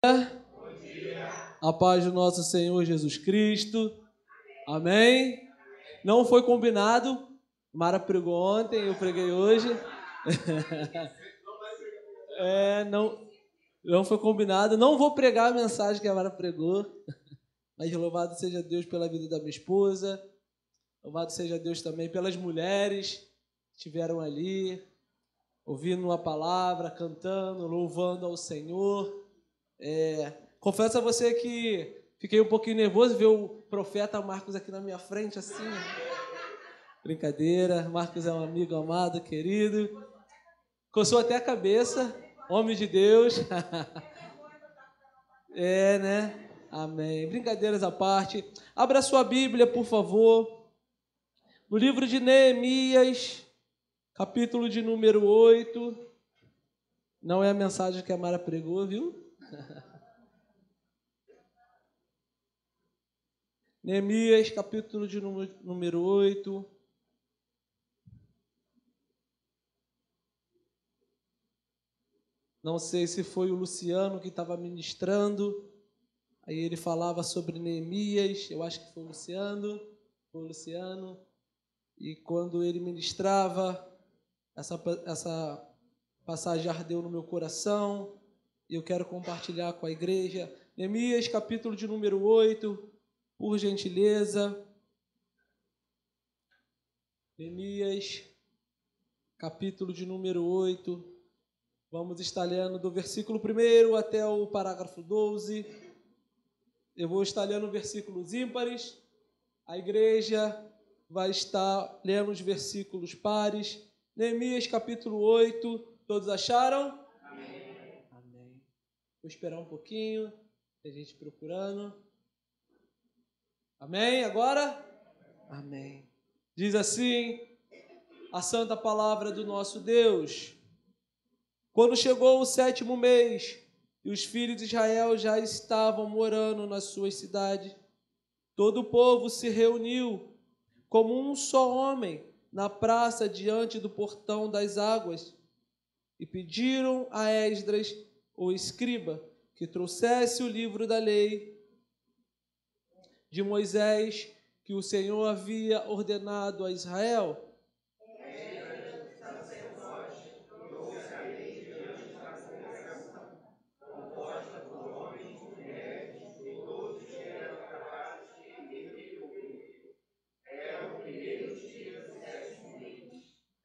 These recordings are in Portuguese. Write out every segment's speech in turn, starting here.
Bom dia. A paz do nosso Senhor Jesus Cristo. Amém. Não foi combinado. Mara pregou ontem, eu preguei hoje. Não foi combinado. Não vou pregar a mensagem que a Mara pregou. Mas louvado seja Deus pela vida da minha esposa. Louvado seja Deus também pelas mulheres que estiveram ali, ouvindo uma palavra, cantando, louvando ao Senhor. Confesso a você que fiquei um pouquinho nervoso ver o profeta Marcos aqui na minha frente, assim. Brincadeira, Marcos é um amigo amado, querido. Coçou até a cabeça, homem de Deus. Né? Amém. Brincadeiras à parte. Abra sua Bíblia, por favor. No livro de Neemias, capítulo de número 8. Não é a mensagem que a Mara pregou, viu? Neemias, capítulo de número 8. Não sei se foi o Luciano que estava ministrando. Aí ele falava sobre Neemias. Eu acho que foi o Luciano. E quando ele ministrava, essa passagem ardeu no meu coração. E eu quero compartilhar com a igreja. Neemias, capítulo de número 8. Por gentileza. Neemias, capítulo de número 8. Vamos estar lendo do versículo 1 até o parágrafo 12. Eu vou estar lendo versículos ímpares. A igreja vai estar lendo os versículos pares. Neemias, capítulo 8. Todos acharam? Amém. Amém. Vou esperar um pouquinho. Tem gente procurando. Amém? Agora? Amém. Diz assim a santa palavra do nosso Deus. Quando chegou o 7º mês e os filhos de Israel já estavam morando nas suas cidades, todo o povo se reuniu como um só homem na praça diante do portão das águas e pediram a Esdras, o escriba, que trouxesse o livro da lei de Moisés que o Senhor havia ordenado a Israel.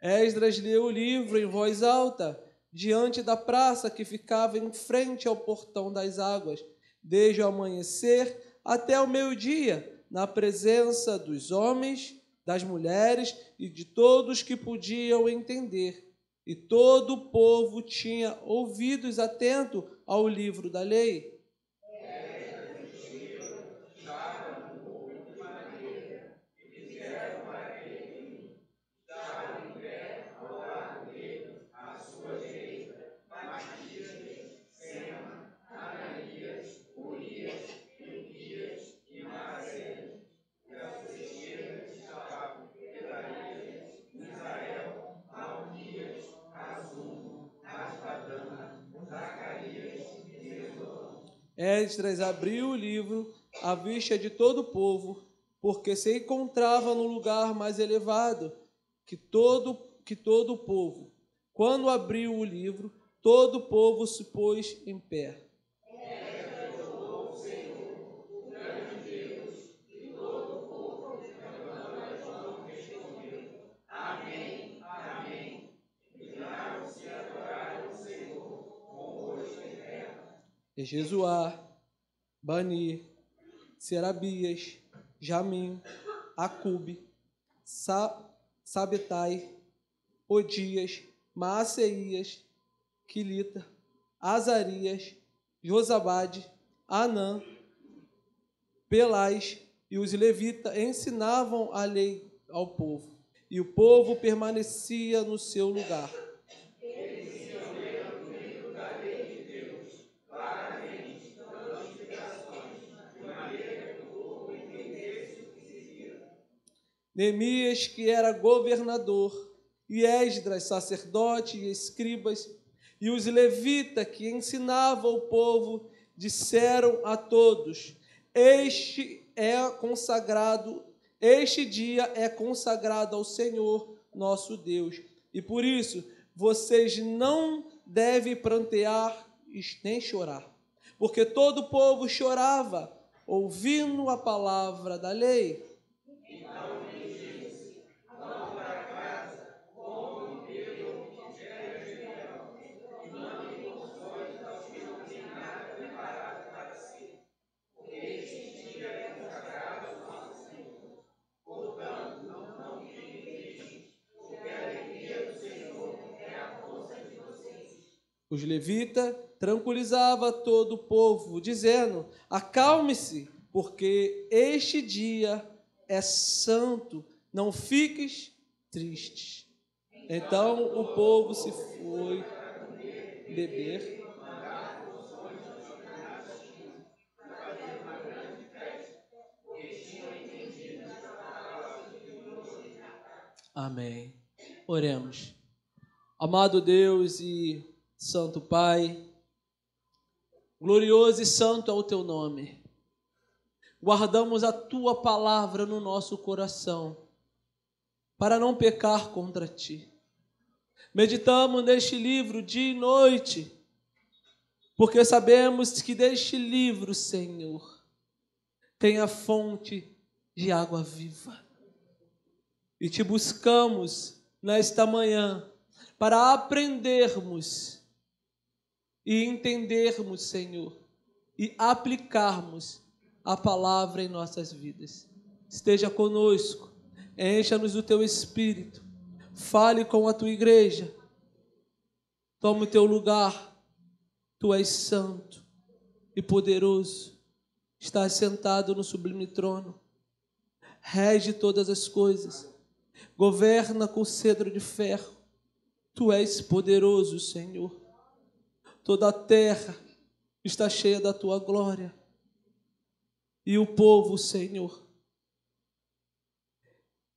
Esdras leu o livro em voz alta, diante da praça que ficava em frente ao portão das águas, desde o amanhecer até o meio-dia, na presença dos homens, das mulheres e de todos que podiam entender. E todo o povo tinha ouvidos atentos ao livro da lei. Esdras abriu o livro à vista de todo o povo, porque se encontrava no lugar mais elevado que todo o povo. Quando abriu o livro, todo o povo se pôs em pé. Jesuá, Bani, Serabias, Jamim, Acube, Sabetai, Odias, Maaseias, Quilita, Azarias, Josabade, Anã, Pelais e os levitas ensinavam a lei ao povo, e o povo permanecia no seu lugar. Neemias, que era governador, e Esdras, sacerdote e escribas, e os levitas que ensinavam o povo, disseram a todos: Este dia é consagrado ao Senhor nosso Deus, e por isso vocês não devem prantear nem chorar, porque todo o povo chorava, ouvindo a palavra da lei. Então ele disse: vão para casa, comam e bebam o que tiverem de melhor, e mandem consolo aos que não têm nada preparado para si, porque este dia é consagrado ao nosso Senhor. Portanto, não fiquem tristes, porque a alegria do Senhor é a força de vocês. Os levitas tranquilizavam todo o povo, dizendo: acalme-se, porque este dia é santo, não fiques tristes. Então o povo se foi beber. Amém. Oremos. Amado Deus e Santo Pai, glorioso e santo é o teu nome. Guardamos a tua palavra no nosso coração, para não pecar contra ti. Meditamos neste livro dia e noite, porque sabemos que deste livro, Senhor, tem a fonte de água viva. E te buscamos nesta manhã para aprendermos e entendermos, Senhor, e aplicarmos a palavra em nossas vidas. Esteja conosco, encha-nos do teu Espírito, fale com a tua igreja, tome o teu lugar, tu és santo e poderoso, estás sentado no sublime trono, rege todas as coisas, governa com cetro de ferro, tu és poderoso, Senhor. Toda a terra está cheia da tua glória. E o povo, Senhor,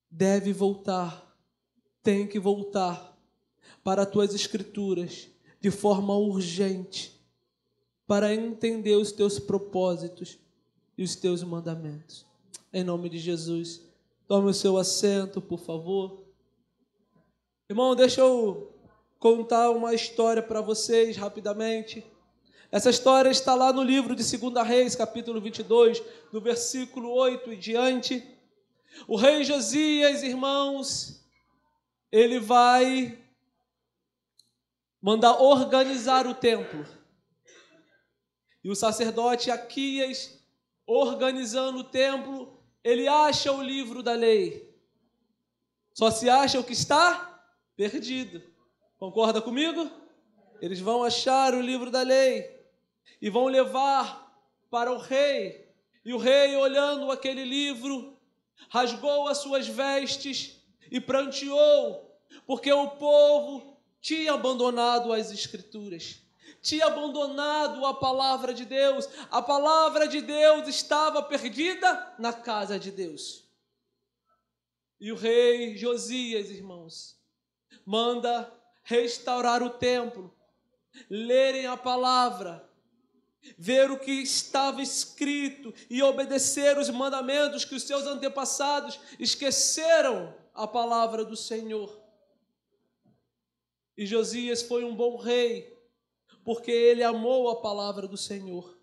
deve voltar, tem que voltar para as tuas escrituras de forma urgente, para entender os teus propósitos e os teus mandamentos. Em nome de Jesus, tome o seu assento, por favor. Irmão, deixa eu contar uma história para vocês rapidamente. Essa história está lá no livro de 2 Reis, capítulo 22, do versículo 8 e diante. O rei Josias, irmãos, ele vai mandar organizar o templo. E o sacerdote Aquias, organizando o templo, ele acha o livro da lei. Só se acha o que está perdido. Concorda comigo? Eles vão achar o livro da lei e vão levar para o rei. E o rei, olhando aquele livro, rasgou as suas vestes e pranteou, porque o povo tinha abandonado as escrituras, tinha abandonado a palavra de Deus. A palavra de Deus estava perdida na casa de Deus. E o rei Josias, irmãos, manda restaurar o templo, lerem a palavra, ver o que estava escrito e obedecer os mandamentos que os seus antepassados esqueceram a palavra do Senhor. E Josias foi um bom rei, porque ele amou a palavra do Senhor.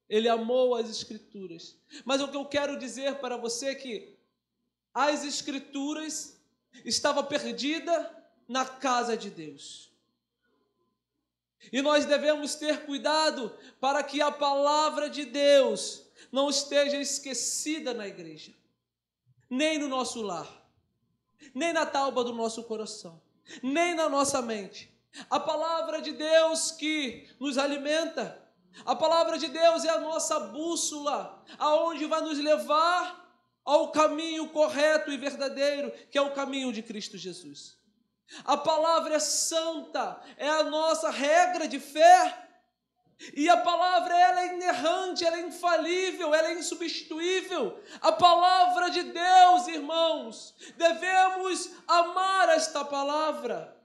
Ele amou as escrituras. Mas o que eu quero dizer para você é que as escrituras estavam perdidas na casa de Deus. E nós devemos ter cuidado para que a palavra de Deus não esteja esquecida na igreja, nem no nosso lar, nem na tauba do nosso coração, nem na nossa mente. A palavra de Deus que nos alimenta, a palavra de Deus é a nossa bússola, aonde vai nos levar ao caminho correto e verdadeiro, que é o caminho de Cristo Jesus. A palavra é santa, é a nossa regra de fé. E a palavra, ela é inerrante, ela é infalível, ela é insubstituível. A palavra de Deus, irmãos, devemos amar esta palavra.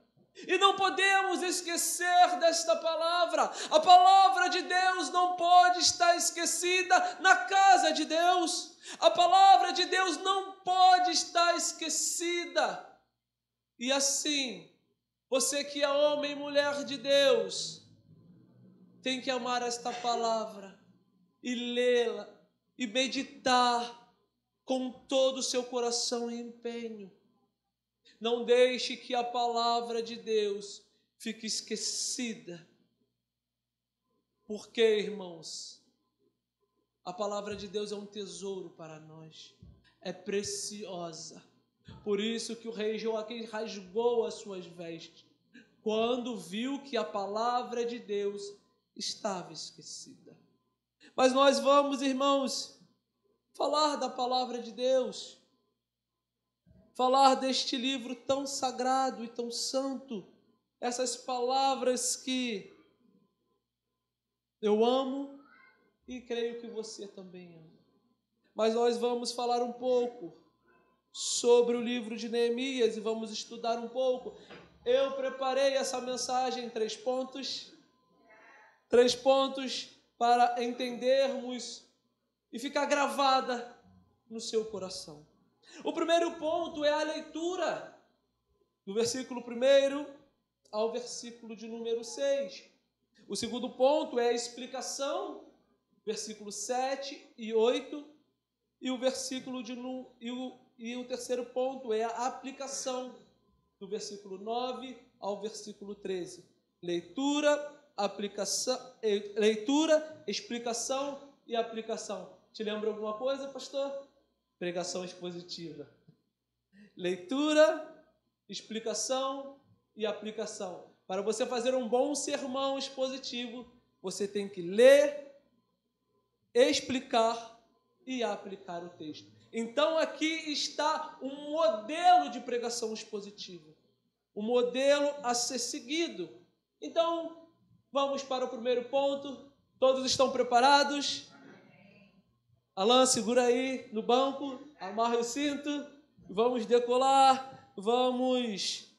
E não podemos esquecer desta palavra. A palavra de Deus não pode estar esquecida na casa de Deus. A palavra de Deus não pode estar esquecida. E assim, você que é homem e mulher de Deus, tem que amar esta palavra e lê-la e meditar com todo o seu coração e empenho. Não deixe que a palavra de Deus fique esquecida. Porque, irmãos, a palavra de Deus é um tesouro para nós. É preciosa. Por isso que o rei Joaquim rasgou as suas vestes, quando viu que a palavra de Deus estava esquecida. Mas nós vamos, irmãos, falar da palavra de Deus. Falar deste livro tão sagrado e tão santo, essas palavras que eu amo e creio que você também ama. Mas nós vamos falar um pouco sobre o livro de Neemias e vamos estudar um pouco. Eu preparei essa mensagem em 3 pontos. 3 pontos para entendermos e ficar gravada no seu coração. O primeiro ponto é a leitura, do versículo 1 ao versículo de número 6. O segundo ponto é a explicação, versículos 7 e 8. E o terceiro ponto é a aplicação, do versículo 9 ao versículo 13. Leitura, explicação e aplicação. Te lembra alguma coisa, pastor? Pregação expositiva. Leitura, explicação e aplicação. Para você fazer um bom sermão expositivo, você tem que ler, explicar e aplicar o texto. Então aqui está um modelo de pregação expositiva. Um modelo a ser seguido. Então, vamos para o primeiro ponto. Todos estão preparados? Alan, segura aí no banco, amarra o cinto, vamos decolar, vamos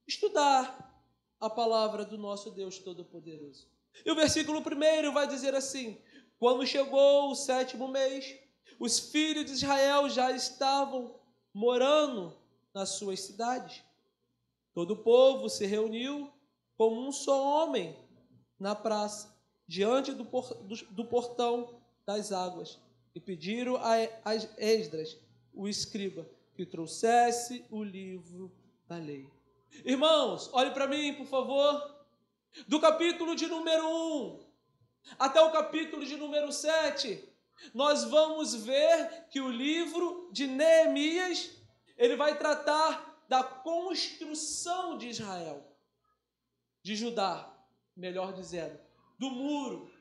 estudar a palavra do nosso Deus Todo-Poderoso. E o versículo 1 vai dizer assim: quando chegou o 7º mês, os filhos de Israel já estavam morando nas suas cidades. Todo o povo se reuniu como um só homem na praça, diante do portão das águas. E pediram a Esdras, o escriba, que trouxesse o livro da lei. Irmãos, olhe para mim, por favor. Do capítulo de número 1 até o capítulo de número 7, nós vamos ver que o livro de Neemias, ele vai tratar da construção de Israel, de Judá, melhor dizendo, do muro,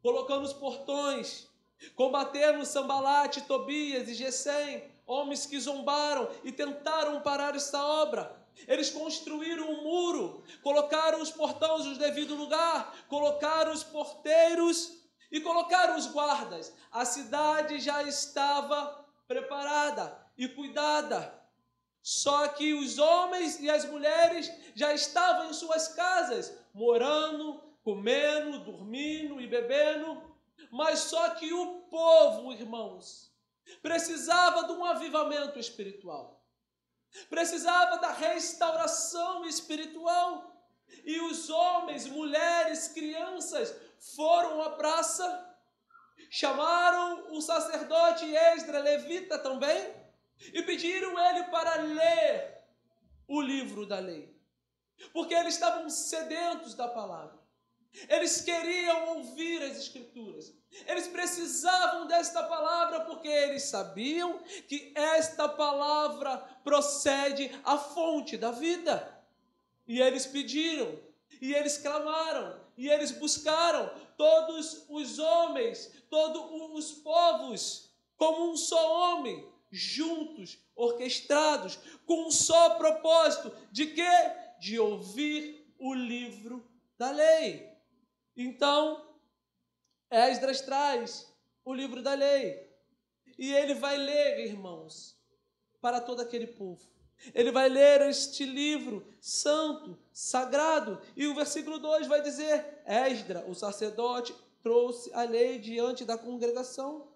colocando os portões, combatendo Sambalate, Tobias e Gesem, homens que zombaram e tentaram parar esta obra. Eles construíram um muro, colocaram os portões no devido lugar, colocaram os porteiros e colocaram os guardas. A cidade já estava preparada e cuidada. Só que os homens e as mulheres já estavam em suas casas, morando, comendo, dormindo e bebendo. Mas só que o povo, irmãos, precisava de um avivamento espiritual. Precisava da restauração espiritual. E os homens, mulheres, crianças foram à praça, chamaram o sacerdote Esdras, levita também, e pediram ele para ler o livro da lei. Porque eles estavam sedentos da palavra. Eles queriam ouvir as Escrituras. Eles precisavam desta palavra porque eles sabiam que esta palavra procede à fonte da vida. E eles pediram, e eles clamaram, e eles buscaram, todos os homens, todos os povos, como um só homem, juntos, orquestrados, com um só propósito, de quê? De ouvir o livro da lei. Então, Esdras traz o livro da lei. E ele vai ler, irmãos, para todo aquele povo. Ele vai ler este livro santo, sagrado, e o versículo 2 vai dizer: Esdras, o sacerdote, trouxe a lei diante da congregação,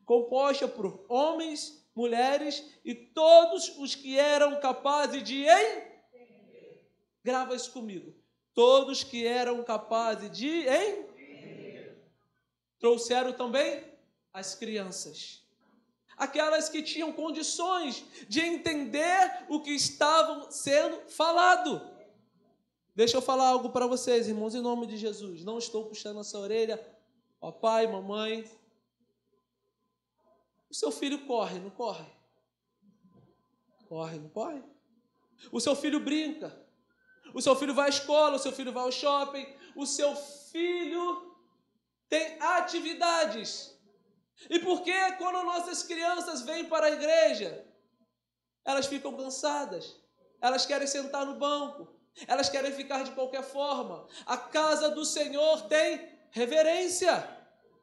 composta por homens, mulheres e todos os que eram capazes de entender. Grava isso comigo. Todos que eram capazes de entender. Trouxeram também as crianças. Aquelas que tinham condições de entender o que estava sendo falado. Deixa eu falar algo para vocês, irmãos, em nome de Jesus. Não estou puxando essa orelha. Papai, mamãe. O seu filho corre, não corre? Corre, não corre? O seu filho brinca. O seu filho vai à escola, o seu filho vai ao shopping. O seu filho tem atividades. E por que quando nossas crianças vêm para a igreja, elas ficam cansadas? Elas querem sentar no banco. Elas querem ficar de qualquer forma. A casa do Senhor tem reverência.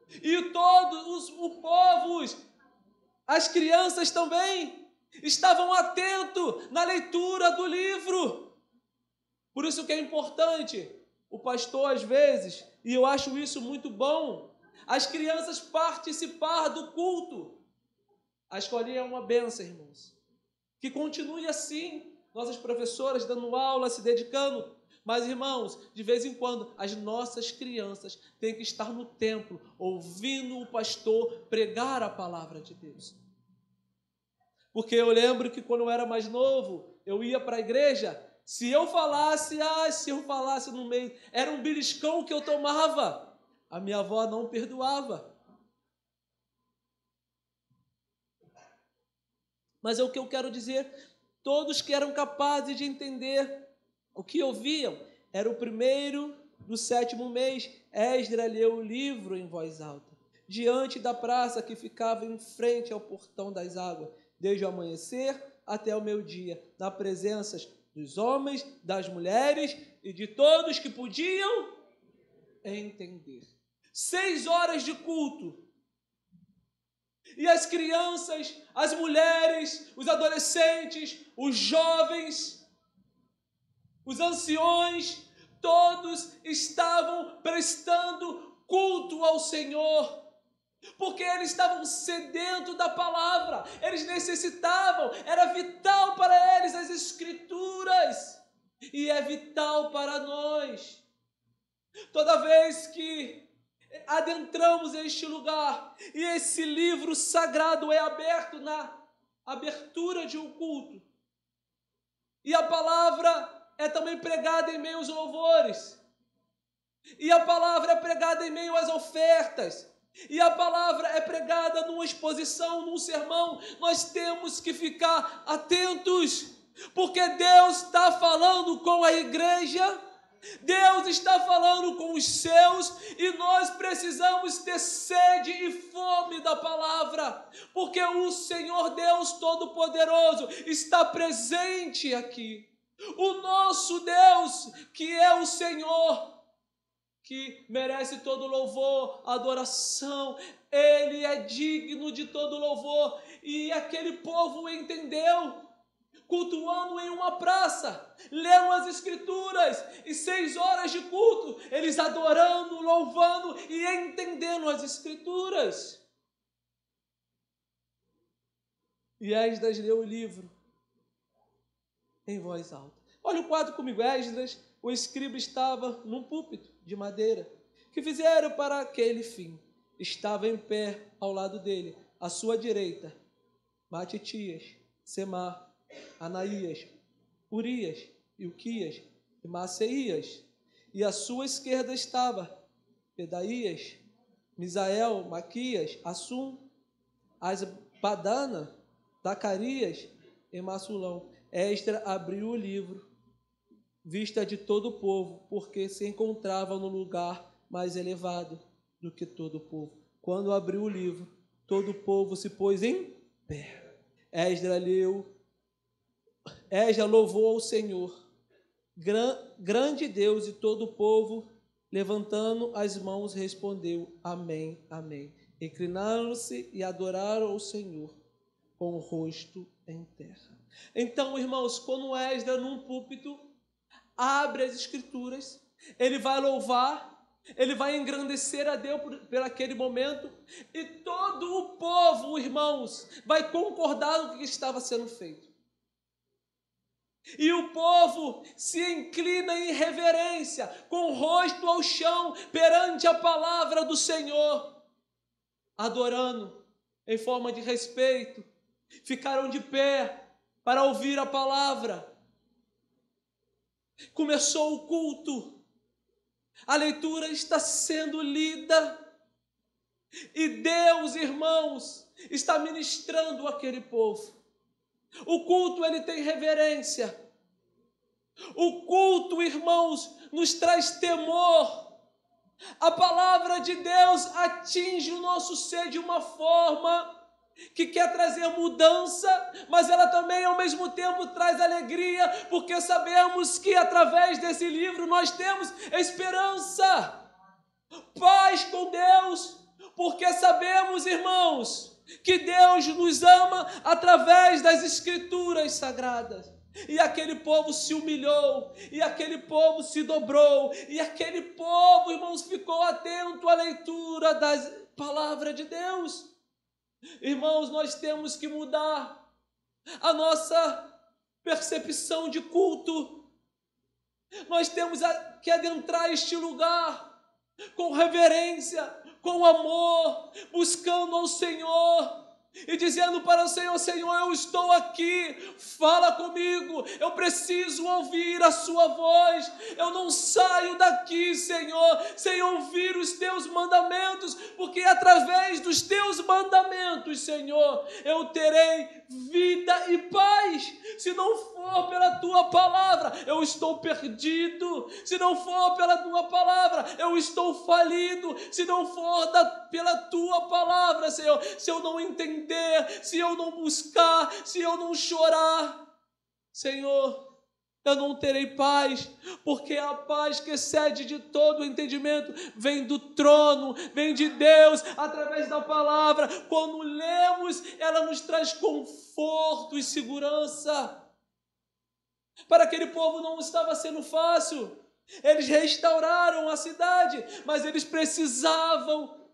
E todos os povos, as crianças também, estavam atentos na leitura do livro. Por isso que é importante o pastor, às vezes, e eu acho isso muito bom, as crianças participar do culto. A escolinha é uma bênção, irmãos. Que continue assim, nossas professoras dando aula, se dedicando. Mas, irmãos, de vez em quando, as nossas crianças têm que estar no templo, ouvindo o pastor pregar a palavra de Deus. Porque eu lembro que quando eu era mais novo, eu ia para a igreja, se eu falasse no meio, era um beliscão que eu tomava. A minha avó não perdoava. Mas é o que eu quero dizer, todos que eram capazes de entender o que ouviam. Era o primeiro do 7º mês, Esdras leu o livro em voz alta, diante da praça que ficava em frente ao portão das águas, desde o amanhecer até o meio-dia, na presença dos homens, das mulheres e de todos que podiam entender. 6 horas de culto. E as crianças, as mulheres, os adolescentes, os jovens, os anciões, todos estavam prestando culto ao Senhor, porque eles estavam sedentos da palavra, eles necessitavam, era vital para eles as Escrituras, e é vital para nós. Toda vez que adentramos este lugar e esse livro sagrado é aberto na abertura de um culto, e a palavra é também pregada em meio aos louvores, e a palavra é pregada em meio às ofertas, e a palavra é pregada numa exposição, num sermão, nós temos que ficar atentos, porque Deus está falando com a igreja, Deus está falando com os seus, e nós precisamos ter sede e fome da palavra, porque o Senhor Deus Todo-Poderoso está presente aqui. O nosso Deus, que é o Senhor, que merece todo louvor, adoração, Ele é digno de todo louvor, e aquele povo entendeu, cultuando em uma praça, lendo as Escrituras, e 6 horas de culto, eles adorando, louvando e entendendo as Escrituras. E Esdras leu o livro em voz alta. Olha o quadro comigo. Esdras, o escriba, estava num púlpito de madeira, que fizeram para aquele fim. Estava em pé ao lado dele, à sua direita, Matitias, Semar, Anaías, Urias, Ilquias e Maceias. E à sua esquerda estava Pedaías, Misael, Maquias, Assum, Asbadana, Zacarias e Massulão. Esdras abriu o livro, vista de todo o povo, porque se encontrava no lugar mais elevado do que todo o povo. Quando abriu o livro, todo o povo se pôs em pé. Esdras louvou ao Senhor, grande Deus, e todo o povo, levantando as mãos, respondeu: Amém, amém. Inclinaram-se e adoraram ao Senhor com o rosto em terra. Então, irmãos, quando Esdras num púlpito abre as escrituras, ele vai louvar, ele vai engrandecer a Deus por aquele momento, e todo o povo, irmãos, vai concordar no que estava sendo feito. E o povo se inclina em reverência, com o rosto ao chão, perante a palavra do Senhor, adorando em forma de respeito. Ficaram de pé para ouvir a palavra. Começou o culto. A leitura está sendo lida. E Deus, irmãos, está ministrando aquele povo. O culto, ele tem reverência. O culto, irmãos, nos traz temor. A palavra de Deus atinge o nosso ser de uma forma que quer trazer mudança, mas ela também ao mesmo tempo traz alegria, porque sabemos que através desse livro nós temos esperança, paz com Deus, porque sabemos, irmãos, que Deus nos ama através das escrituras sagradas. E aquele povo se humilhou, e aquele povo se dobrou, e aquele povo, irmãos, ficou atento à leitura da palavra de Deus. Irmãos, nós temos que mudar a nossa percepção de culto. Nós temos que adentrar este lugar com reverência, com amor, buscando ao Senhor e dizendo para o Senhor: Senhor, eu estou aqui, fala comigo, eu preciso ouvir a sua voz, eu não saio daqui, Senhor, sem ouvir os teus mandamentos, porque através dos teus mandamentos, Senhor, eu terei vida e paz. Se não for pela tua palavra, eu estou perdido. Se não for pela tua palavra, eu estou falido. Se não for pela tua palavra, Senhor, se eu não entender, se eu não buscar, se eu não chorar, Senhor, eu não terei paz, porque a paz que excede de todo o entendimento vem do trono, vem de Deus, através da palavra. Quando lemos, ela nos traz conforto e segurança. Para aquele povo não estava sendo fácil. Eles restauraram a cidade, mas eles precisavam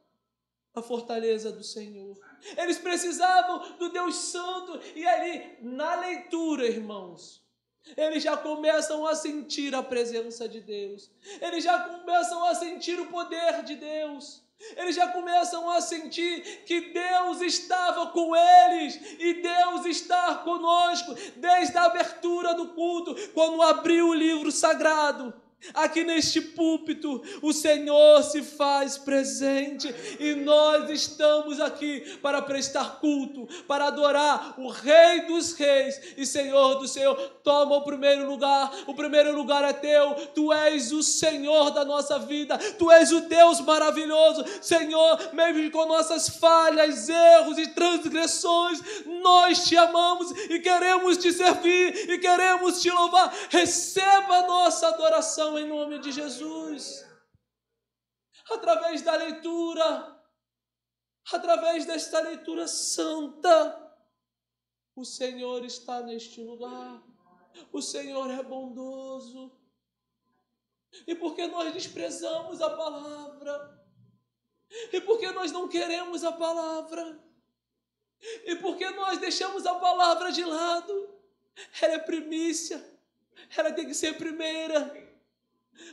da fortaleza do Senhor. Eles precisavam do Deus Santo. E ali, na leitura, irmãos, eles já começam a sentir a presença de Deus. Eles já começam a sentir o poder de Deus. Eles já começam a sentir que Deus estava com eles e Deus está conosco desde a abertura do culto, quando abriu o livro sagrado. Aqui neste púlpito, o Senhor se faz presente e nós estamos aqui para prestar culto, para adorar o Rei dos Reis e Senhor do Senhor. Toma o primeiro lugar é teu. Tu és o Senhor da nossa vida, Tu és o Deus maravilhoso. Senhor, mesmo com nossas falhas, erros e transgressões, nós Te amamos e queremos Te servir e queremos Te louvar. Receba a nossa adoração em nome de Jesus. Através da leitura, através desta leitura santa, o Senhor está neste lugar. O Senhor é bondoso. E porque nós desprezamos a palavra, e porque nós não queremos a palavra, e porque nós deixamos a palavra de lado, ela é primícia, ela tem que ser primeira.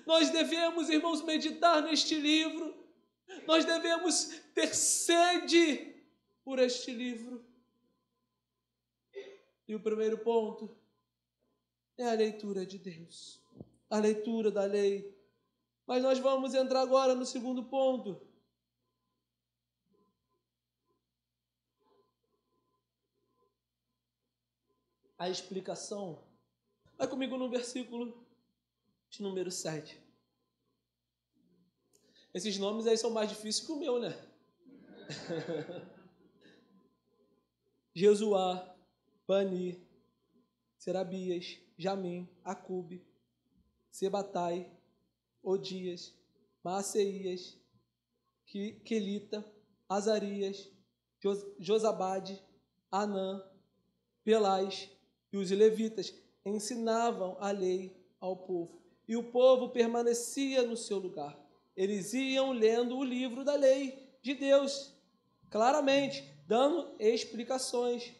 Nós devemos, irmãos, meditar neste livro. Nós devemos ter sede por este livro. E o primeiro ponto é a leitura de Deus, a leitura da lei. Mas nós vamos entrar agora no segundo ponto. A explicação. Vai comigo no versículo de número 7. Esses nomes aí são mais difíceis que o meu, né? Jesuá, Bani, Serabias, Jamim, Acube, Sebatai, Odias, Maaseias, Quelita, Azarias, Josabade, Anã, Pelais e os levitas ensinavam a lei ao povo. E o povo permanecia no seu lugar. Eles iam lendo o livro da lei de Deus, claramente, dando explicações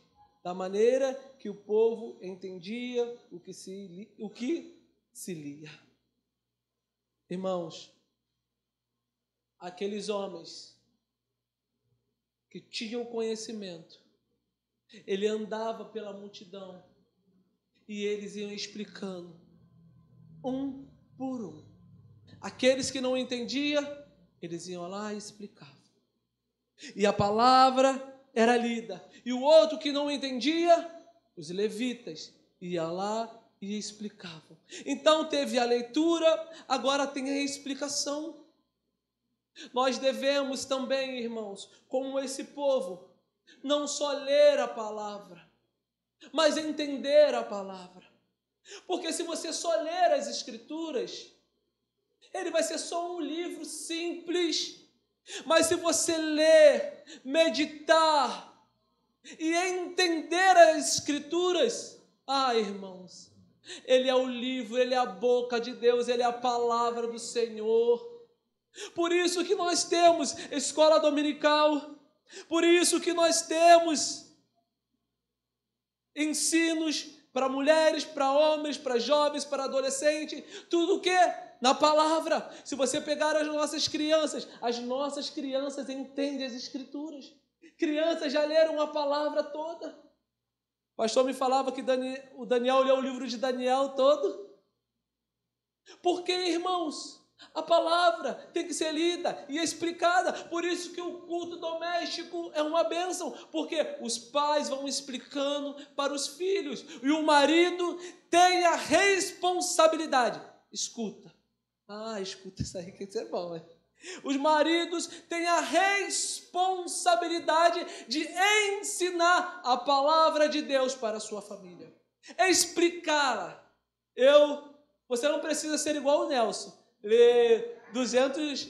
da maneira que o povo entendia o que se lia. Irmãos, aqueles homens que tinham conhecimento, ele andava pela multidão e eles iam explicando um por um. Aqueles que não entendiam, eles iam lá e explicavam. E a palavra era lida. E o outro que não entendia, os levitas, iam lá e explicavam. Então teve a leitura, agora tem a explicação. Nós devemos também, irmãos, como esse povo, não só ler a palavra, mas entender a palavra. Porque se você só ler as Escrituras, ele vai ser só um livro simples. Mas se você ler, meditar e entender as Escrituras, irmãos, ele é o livro, ele é a boca de Deus, ele é a palavra do Senhor. Por isso que nós temos escola dominical, por isso que nós temos ensinos para mulheres, para homens, para jovens, para adolescentes, tudo o que? Na palavra. Se você pegar as nossas crianças entendem as Escrituras. Crianças já leram a palavra toda. O pastor me falava que o Daniel leu o livro de Daniel todo. Porque, irmãos, a palavra tem que ser lida e explicada. Por isso que o culto doméstico é uma bênção, porque os pais vão explicando para os filhos e o marido tem a responsabilidade. Escuta. Escuta isso aí, que isso é bom, hein? Os maridos têm a responsabilidade de ensinar a palavra de Deus para a sua família. Explicá-la. Você não precisa ser igual o Nelson. Ler 200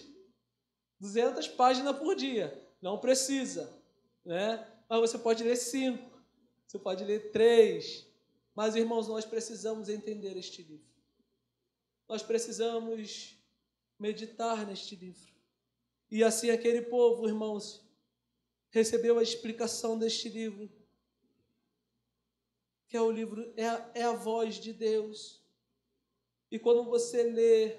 páginas por dia. Não precisa, né? Mas você pode ler 5, você pode ler 3. Mas, irmãos, nós precisamos entender este livro. Nós precisamos meditar neste livro. E assim aquele povo, irmãos, recebeu a explicação deste livro, que é o livro, é a voz de Deus. E quando você lê,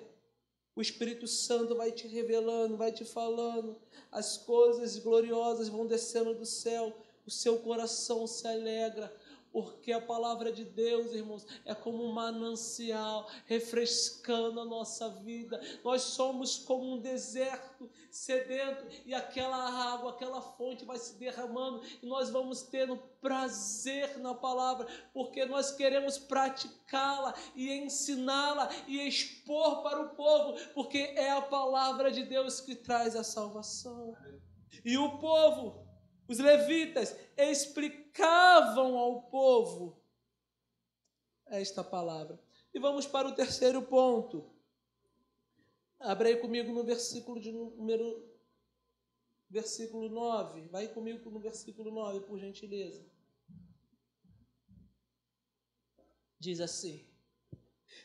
o Espírito Santo vai te revelando, vai te falando, as coisas gloriosas vão descendo do céu, o seu coração se alegra, porque a palavra de Deus, irmãos, é como um manancial, refrescando a nossa vida. Nós somos como um deserto sedento, e aquela água, aquela fonte vai se derramando, e nós vamos tendo prazer na palavra, porque nós queremos praticá-la e ensiná-la e expor para o povo, porque é a palavra de Deus que traz a salvação. E o povo, os levitas, explicavam ao povo esta palavra. E vamos para o terceiro ponto. Abre aí comigo no versículo 9. Vai comigo no versículo 9, por gentileza. Diz assim: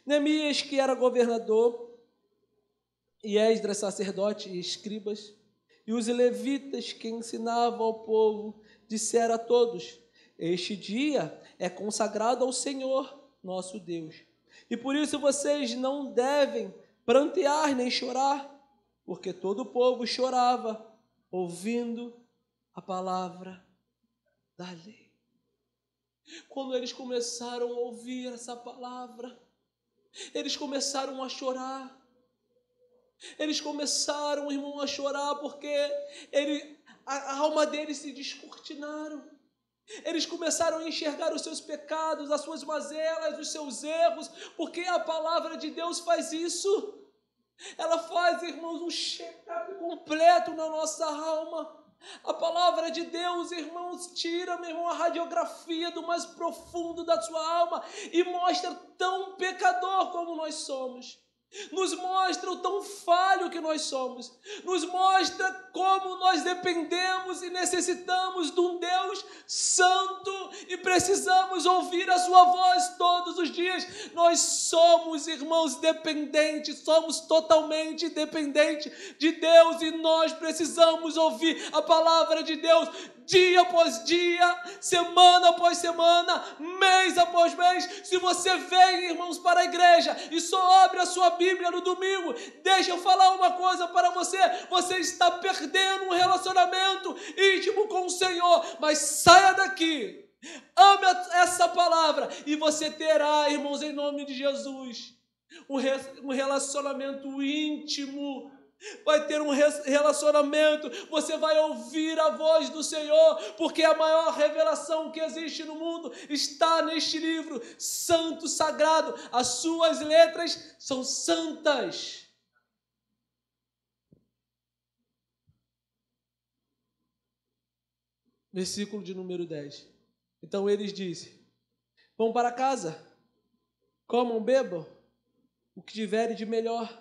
Neemias, que era governador, e Esdras, sacerdote e escribas, e os levitas que ensinavam ao povo, disseram a todos: Este dia é consagrado ao Senhor, nosso Deus. E por isso vocês não devem prantear nem chorar, porque todo o povo chorava, ouvindo a palavra da lei. Quando eles começaram a ouvir essa palavra, eles começaram a chorar. Eles começaram, irmão, a chorar porque a alma deles se descortinaram. Eles começaram a enxergar os seus pecados, as suas mazelas, os seus erros, porque a palavra de Deus faz isso. Ela faz, irmãos, um check-up completo na nossa alma. A palavra de Deus, irmãos, tira, meu irmão, a radiografia do mais profundo da sua alma e mostra tão pecador como nós somos. Nos mostra o tão falho que nós somos, nos mostra como nós dependemos e necessitamos de um Deus santo e precisamos ouvir a sua voz todos os dias. Nós somos, irmãos, dependentes, somos totalmente dependentes de Deus e nós precisamos ouvir a palavra de Deus dia após dia, semana após semana, mês após mês. Se você vem, irmãos, para a igreja e só abre a sua Bíblia no domingo, deixa eu falar uma coisa para você: você está perdendo um relacionamento íntimo com o Senhor. Mas saia daqui, ame essa palavra e você terá, irmãos, em nome de Jesus, um relacionamento íntimo. Vai ter um relacionamento, você vai ouvir a voz do Senhor, porque a maior revelação que existe no mundo está neste livro santo, sagrado. As suas letras são santas. Versículo de número 10. Então eles disseram: vão para casa, comam, bebam o que tiverem de melhor,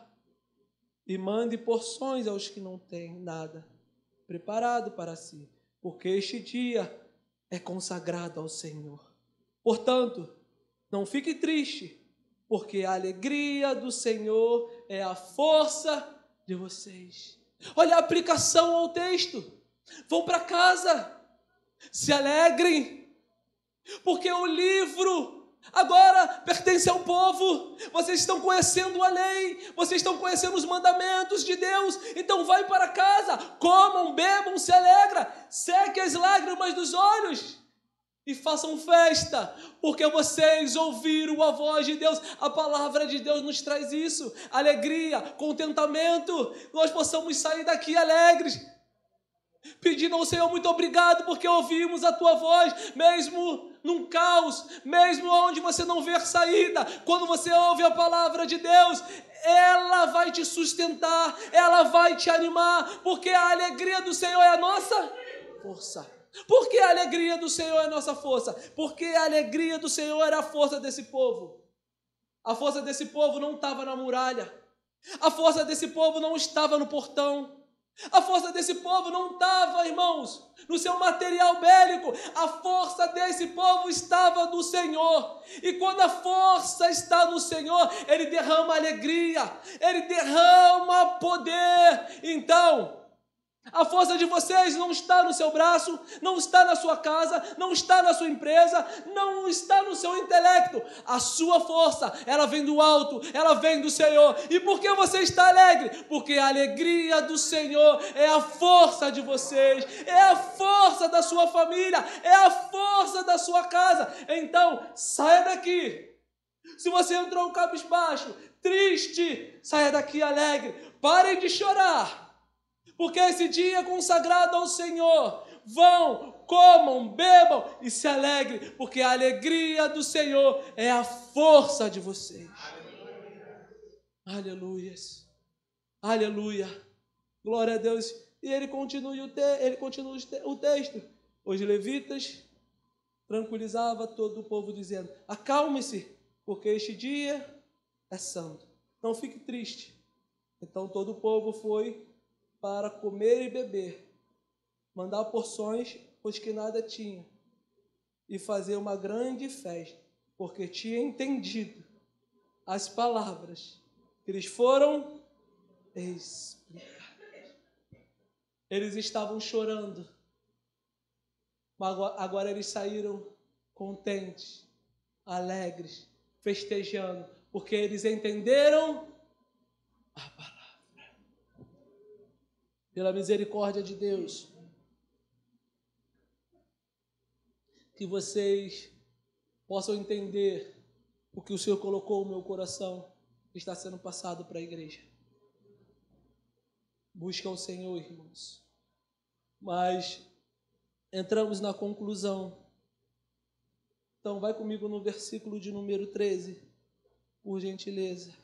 e mande porções aos que não têm nada preparado para si, porque este dia é consagrado ao Senhor. Portanto, não fique triste, porque a alegria do Senhor é a força de vocês. Olha a aplicação ao texto. Vão para casa, se alegrem, porque o livro agora pertence ao povo. Vocês estão conhecendo a lei, vocês estão conhecendo os mandamentos de Deus. Então vai para casa, comam, bebam, se alegra, seque as lágrimas dos olhos e façam festa, porque vocês ouviram a voz de Deus. A palavra de Deus nos traz isso: alegria, contentamento. Nós possamos sair daqui alegres, pedindo ao Senhor: muito obrigado, porque ouvimos a tua voz, mesmo num caos, mesmo onde você não vê saída. Quando você ouve a palavra de Deus, ela vai te sustentar, ela vai te animar, porque a alegria do Senhor é a nossa força. Por que a alegria do Senhor é a nossa força? Porque a alegria do Senhor era a força desse povo. A força desse povo não estava na muralha, a força desse povo não estava no portão, a força desse povo não estava, irmãos, no seu material bélico. A força desse povo estava no Senhor. E quando a força está no Senhor, Ele derrama alegria, Ele derrama poder. Então, a força de vocês não está no seu braço, não está na sua casa, não está na sua empresa, não está no seu intelecto. A sua força, ela vem do alto, ela vem do Senhor. E por que você está alegre? Porque a alegria do Senhor é a força de vocês, é a força da sua família, é a força da sua casa. Então, saia daqui. Se você entrou cabisbaixo, triste, saia daqui alegre. Parem de chorar, porque esse dia é consagrado ao Senhor. Vão, comam, bebam e se alegrem, porque a alegria do Senhor é a força de vocês. Aleluia. Aleluia. Glória a Deus. E ele continua o texto. Os levitas tranquilizavam todo o povo, dizendo: acalme-se, porque este dia é santo. Não fique triste. Então todo o povo foi para comer e beber, mandar porções pois que nada tinha, e fazer uma grande festa, porque tinha entendido as palavras que lhes foram explicadas. Eles estavam chorando, mas agora eles saíram contentes, alegres, festejando, porque eles entenderam a palavra. Pela misericórdia de Deus, que vocês possam entender o que o Senhor colocou no meu coração, que está sendo passado para a igreja. Busca o Senhor, irmãos. Mas entramos na conclusão. Então vai comigo no versículo de número 13, por gentileza.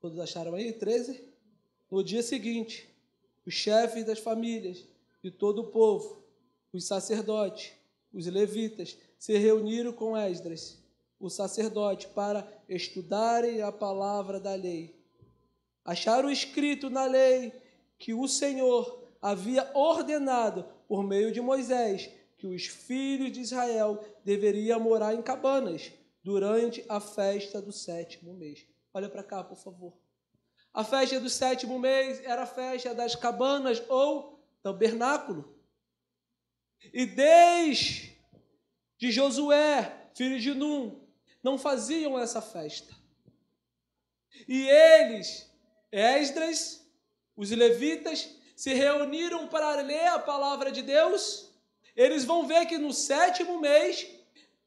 Todos acharam aí? 13? No dia seguinte, os chefes das famílias de todo o povo, os sacerdotes, os levitas, se reuniram com Esdras, o sacerdote, para estudarem a palavra da lei. Acharam escrito na lei que o Senhor havia ordenado, por meio de Moisés, que os filhos de Israel deveriam morar em cabanas durante a festa do 7º mês. Olha para cá, por favor. A festa do 7º mês era a festa das cabanas ou tabernáculo. E desde Josué, filho de Num, não faziam essa festa. E eles, Esdras, os levitas, se reuniram para ler a palavra de Deus. Eles vão ver que no 7º mês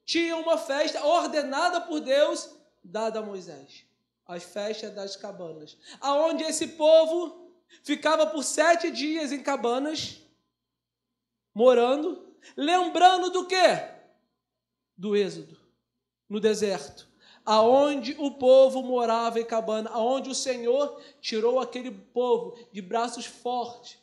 tinha uma festa ordenada por Deus, dada a Moisés. As festas das cabanas. Aonde esse povo ficava por 7 dias em cabanas, morando, lembrando do quê? Do Êxodo, no deserto. Aonde o povo morava em cabana, aonde o Senhor tirou aquele povo de braços fortes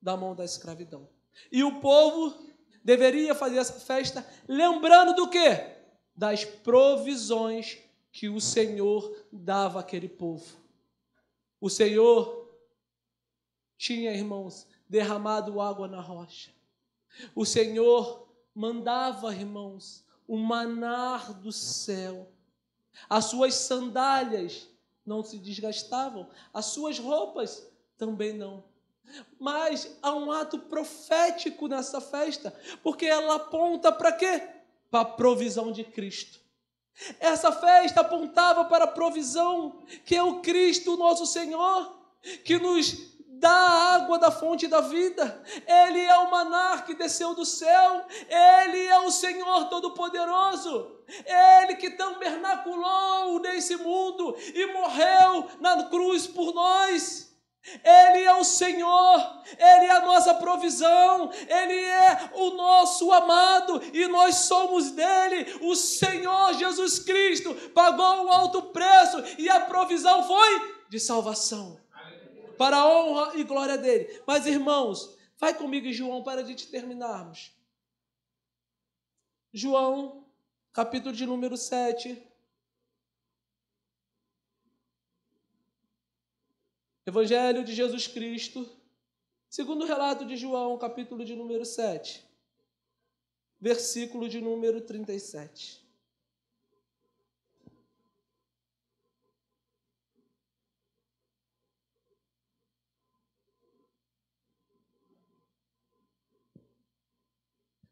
da mão da escravidão. E o povo deveria fazer essa festa lembrando do quê? Das provisões que o Senhor dava àquele povo. O Senhor tinha, irmãos, derramado água na rocha. O Senhor mandava, irmãos, o maná do céu. As suas sandálias não se desgastavam, as suas roupas também não. Mas há um ato profético nessa festa, porque ela aponta para quê? Para a provisão de Cristo. Essa festa apontava para a provisão, que é o Cristo, nosso Senhor, que nos dá a água da fonte da vida. Ele é o maná que desceu do céu. Ele é o Senhor Todo-Poderoso. Ele que tabernaculou nesse mundo e morreu na cruz por nós. Ele é o Senhor, Ele é a nossa provisão, Ele é o nosso amado e nós somos dele. O Senhor Jesus Cristo pagou um alto preço e a provisão foi de salvação, para a honra e glória dele. Mas, irmãos, vai comigo em João para a gente terminarmos. João, capítulo de número 7. Evangelho de Jesus Cristo, segundo o relato de João, capítulo de número 7, versículo de número 37.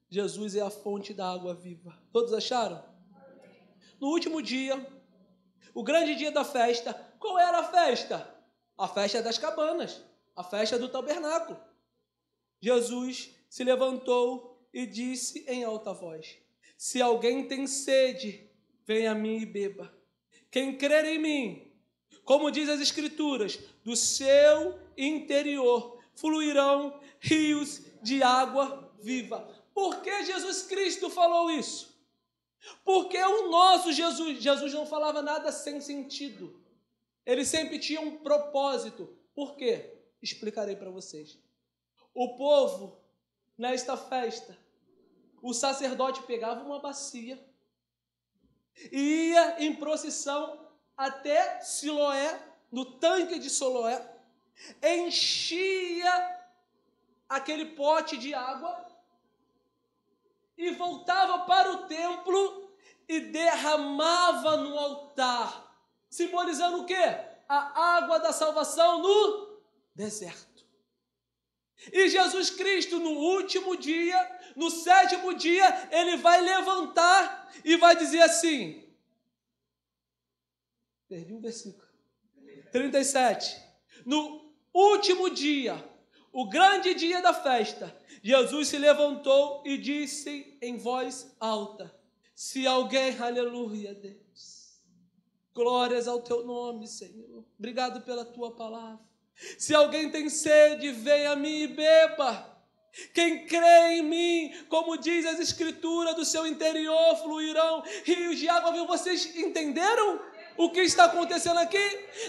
Jesus é a fonte da água viva. Todos acharam? No último dia, o grande dia da festa, qual era a festa? A festa das cabanas, a festa do tabernáculo. Jesus se levantou e disse em alta voz: se alguém tem sede, venha a mim e beba. Quem crer em mim, como diz as Escrituras, do seu interior fluirão rios de água viva. Por que Jesus Cristo falou isso? Porque o nosso Jesus não falava nada sem sentido. Ele sempre tinha um propósito. Por quê? Explicarei para vocês. O povo, nesta festa, o sacerdote pegava uma bacia e ia em procissão até Siloé, no tanque de Siloé, enchia aquele pote de água e voltava para o templo e derramava no altar, simbolizando o quê? A água da salvação no deserto. E Jesus Cristo, no último dia, no 7º dia, ele vai levantar e vai dizer assim, perdi um versículo, 37, no último dia, o grande dia da festa, Jesus se levantou e disse em voz alta, se alguém, aleluia, Deus, glórias ao teu nome, Senhor, obrigado pela tua palavra. Se alguém tem sede, venha a mim e beba. Quem crê em mim, como diz as Escrituras, do seu interior fluirão rios de água viva. Vocês entenderam o que está acontecendo aqui?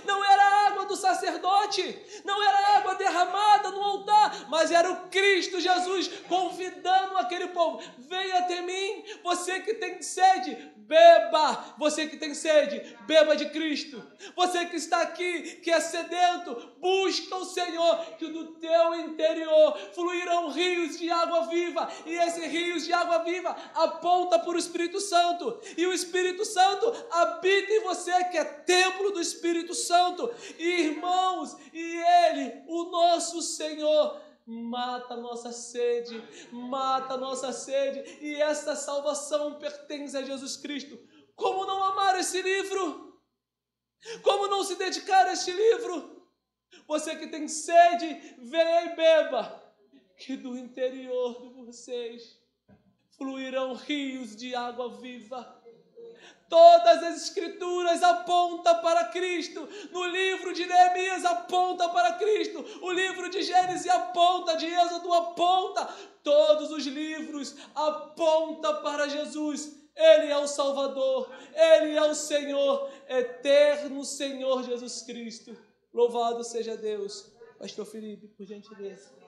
Não era a água do sacerdote, não era a água derramada no altar, mas era o Cristo Jesus convidando aquele povo: venha até mim, você que tem sede, beba. Você que tem sede, beba de Cristo. Você que está aqui, que é sedento, busca o Senhor, que do teu interior fluirão rios de água viva, e esses rios de água viva aponta para o Espírito Santo, e o Espírito Santo habita em você, que é templo do Espírito Santo. E, irmãos, e Ele, o nosso Senhor, mata a nossa sede, e essa salvação pertence a Jesus Cristo. Como não amar esse livro? Como não se dedicar a este livro? Você que tem sede, venha e beba, que do interior de vocês fluirão rios de água viva. Todas as escrituras apontam para Cristo. No livro de Neemias aponta para Cristo. O livro de Gênesis aponta, de Êxodo aponta. Todos os livros apontam para Jesus. Ele é o Salvador, Ele é o Senhor, eterno Senhor Jesus Cristo. Louvado seja Deus. Pastor Felipe, por gentileza.